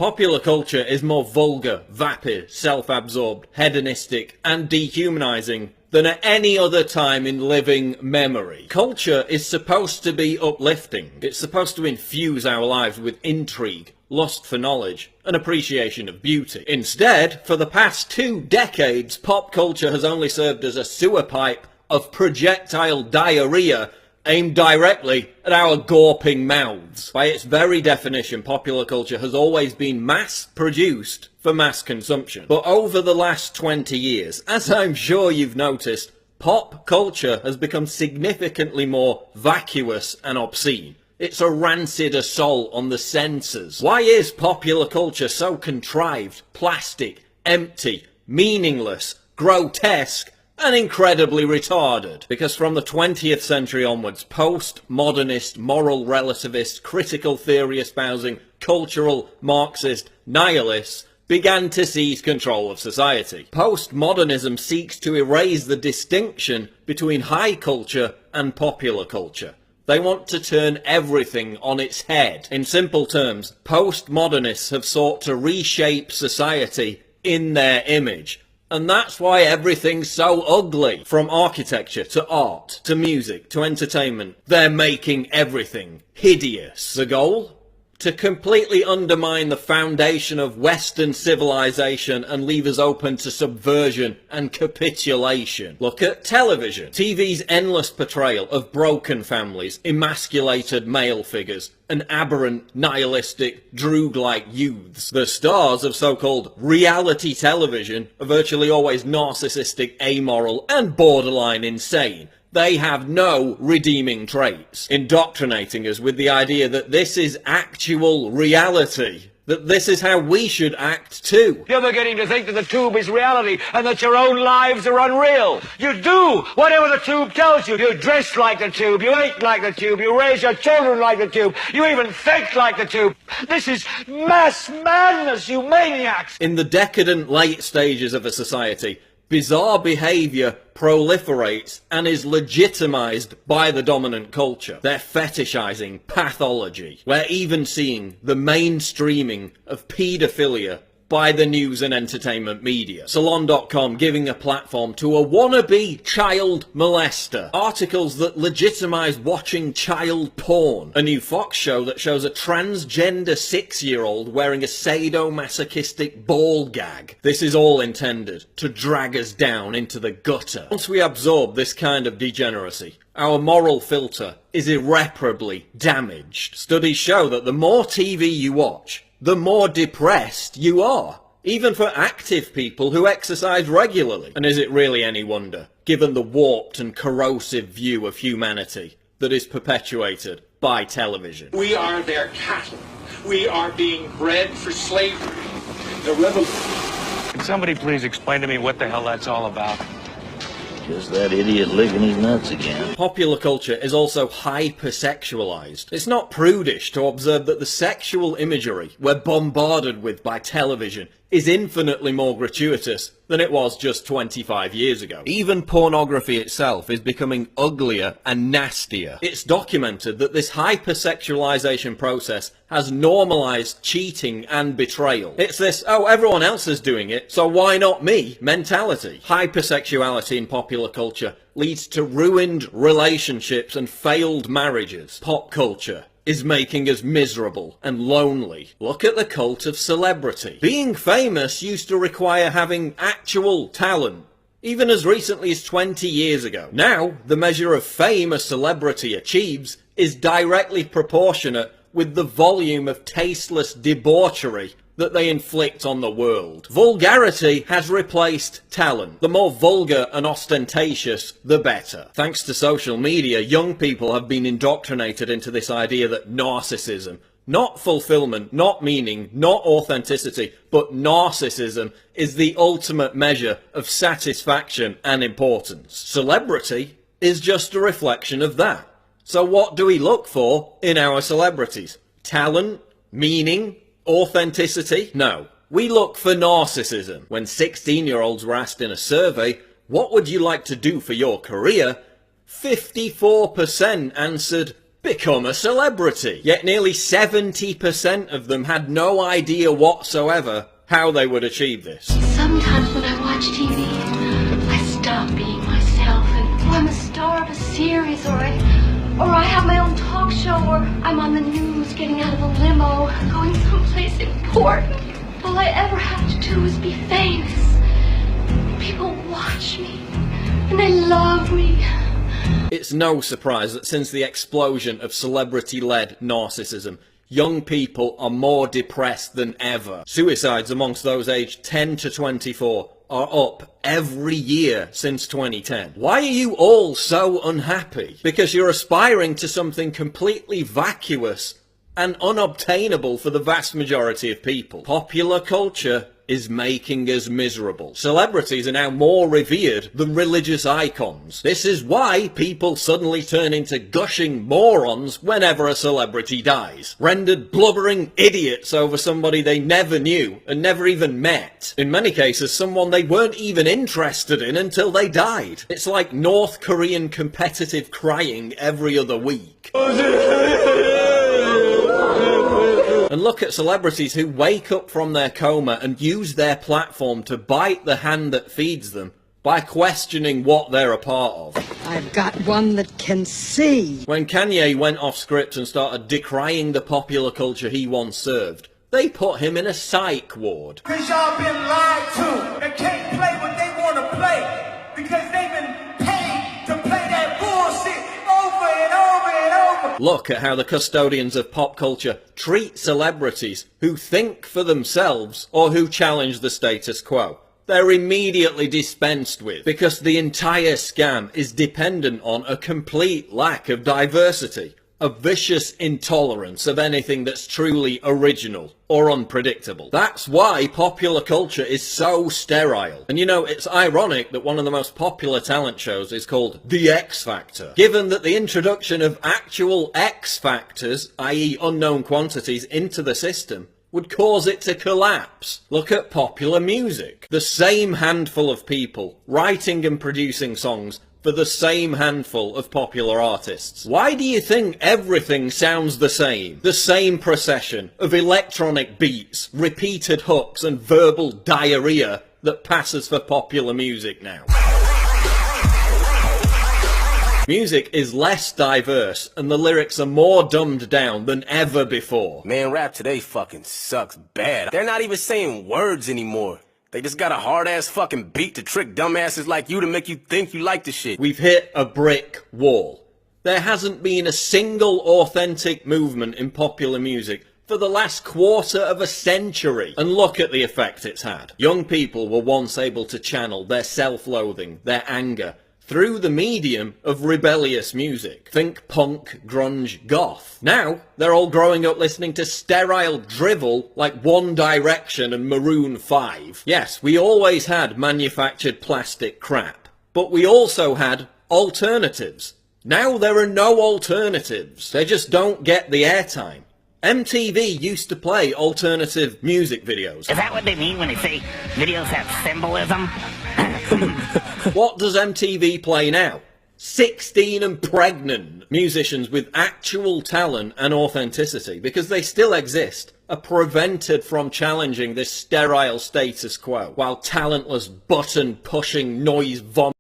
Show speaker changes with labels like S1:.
S1: Popular culture is more vulgar, vapid, self-absorbed, hedonistic, and dehumanizing than at any other time in living memory. Culture is supposed to be uplifting. It's supposed to infuse our lives with intrigue, lust for knowledge, and appreciation of beauty. Instead, for the past 2 decades, pop culture has only served as a sewer pipe of projectile diarrhea aimed directly at our gawping mouths. By its very definition, popular culture has always been mass-produced for mass consumption. But over the last 20 years, as I'm sure you've noticed, pop culture has become significantly more vacuous and obscene. It's a rancid assault on the senses. Why is popular culture so contrived, plastic, empty, meaningless, grotesque, and incredibly retarded? Because from the 20th century onwards, post-modernist, moral relativist, critical theory espousing, cultural, Marxist nihilists began to seize control of society. Postmodernism seeks to erase the distinction between high culture and popular culture. They want to turn everything on its head. In simple terms, postmodernists have sought to reshape society in their image. And that's why everything's so ugly. From architecture to art to music to entertainment, they're making everything hideous. The goal? To completely undermine the foundation of Western civilization and leave us open to subversion and capitulation. Look at television. TV's endless portrayal of broken families, emasculated male figures, and aberrant, nihilistic, droog-like youths. The stars of so-called reality television are virtually always narcissistic, amoral, and borderline insane. They have no redeeming traits, indoctrinating us with the idea that this is actual reality, that this is how we should act too.
S2: You're beginning to think that the tube is reality and that your own lives are unreal. You do whatever the tube tells you. You dress like the tube, you eat like the tube, you raise your children like the tube, you even think like the tube. This is mass madness, you maniacs!
S1: In the decadent late stages of a society, bizarre behaviour proliferates and is legitimised by the dominant culture. They're fetishizing pathology. We're even seeing the mainstreaming of paedophilia by the news and entertainment media. Salon.com giving a platform to a wannabe child molester. Articles that legitimise watching child porn. A new Fox show that shows a transgender 6-year-old wearing a sadomasochistic ball gag. This is all intended to drag us down into the gutter. Once we absorb this kind of degeneracy, our moral filter is irreparably damaged. Studies show that the more TV you watch, the more depressed you are, even for active people who exercise regularly. And is it really any wonder, given the warped and corrosive view of humanity that is perpetuated by television?
S3: We are their cattle. We are being bred for slavery. The revolution.
S2: Can somebody please explain to me what the hell that's all about?
S4: Just that idiot licking his nuts again.
S1: Popular culture is also hypersexualized. It's not prudish to observe that the sexual imagery we're bombarded with by television is infinitely more gratuitous than it was just 25 years ago. Even pornography itself is becoming uglier and nastier. It's documented that this hypersexualization process has normalized cheating and betrayal. It's this, oh, everyone else is doing it, so why not me mentality. Hypersexuality in popular culture leads to ruined relationships and failed marriages. Pop culture is making us miserable and lonely. Look at the cult of celebrity. Being famous used to require having actual talent, even as recently as 20 years ago. Now, the measure of fame a celebrity achieves is directly proportionate with the volume of tasteless debauchery that they inflict on the world. Vulgarity has replaced talent. The more vulgar and ostentatious, the better. Thanks to social media, young people have been indoctrinated into this idea that narcissism, not fulfillment, not meaning, not authenticity, but narcissism is the ultimate measure of satisfaction and importance. Celebrity is just a reflection of that. So what do we look for in our celebrities? Talent? Meaning? Authenticity? No. We look for narcissism. When 16-year-olds were asked in a survey, what would you like to do for your career? 54% answered become a celebrity. Yet nearly 70% of them had no idea whatsoever how they would achieve this.
S5: Sometimes when I watch TV, I stop being myself and I'm a star of a series or I have my own talk show or I'm on the news getting out of a limo, going someplace important. All I ever have to do is be famous. People watch me and they love me.
S1: It's no surprise that since the explosion of celebrity-led narcissism, young people are more depressed than ever. Suicides amongst those aged 10 to 24 are up every year since 2010. Why are you all so unhappy? Because you're aspiring to something completely vacuous and unobtainable for the vast majority of people. Popular culture is making us miserable. Celebrities are now more revered than religious icons. This is why people suddenly turn into gushing morons whenever a celebrity dies, rendered blubbering idiots over somebody they never knew and never even met. In many cases, someone they weren't even interested in until they died. It's like North Korean competitive crying every other week. And look at celebrities who wake up from their coma and use their platform to bite the hand that feeds them by questioning what they're a part of.
S6: I've got one that can see.
S1: When Kanye went off script and started decrying the popular culture he once served, they put him in a psych ward.
S7: Cause y'all been lied to and can't play what they want to play because they've been paid to play that bullshit over and over and over.
S1: Look at how the custodians of pop culture treat celebrities who think for themselves or who challenge the status quo. They're immediately dispensed with because the entire scam is dependent on a complete lack of diversity, a vicious intolerance of anything that's truly original or unpredictable. That's why popular culture is so sterile. And you know, it's ironic that one of the most popular talent shows is called The X Factor, given that the introduction of actual X factors, i.e. unknown quantities, into the system would cause it to collapse. Look at popular music. The same handful of people writing and producing songs for the same handful of popular artists. Why do you think everything sounds the same? The same procession of electronic beats, repeated hooks and verbal diarrhea that passes for popular music now. Music is less diverse and the lyrics are more dumbed down than ever before.
S8: Man, rap today fucking sucks bad. They're not even saying words anymore. They just got a hard-ass fucking beat to trick dumbasses like you to make you think you like the shit.
S1: We've hit a brick wall. There hasn't been a single authentic movement in popular music for the last quarter of a century. And look at the effect it's had. Young people were once able to channel their self-loathing, their anger, through the medium of rebellious music. Think punk, grunge, goth. Now, they're all growing up listening to sterile drivel like One Direction and Maroon 5. Yes, we always had manufactured plastic crap, but we also had alternatives. Now there are no alternatives. They just don't get the airtime. MTV used to play alternative music videos.
S9: Is that what they mean when they say videos have symbolism?
S1: What does MTV play now? 16 and pregnant musicians with actual talent and authenticity, because they still exist, are prevented from challenging this sterile status quo, while talentless button-pushing noise vomit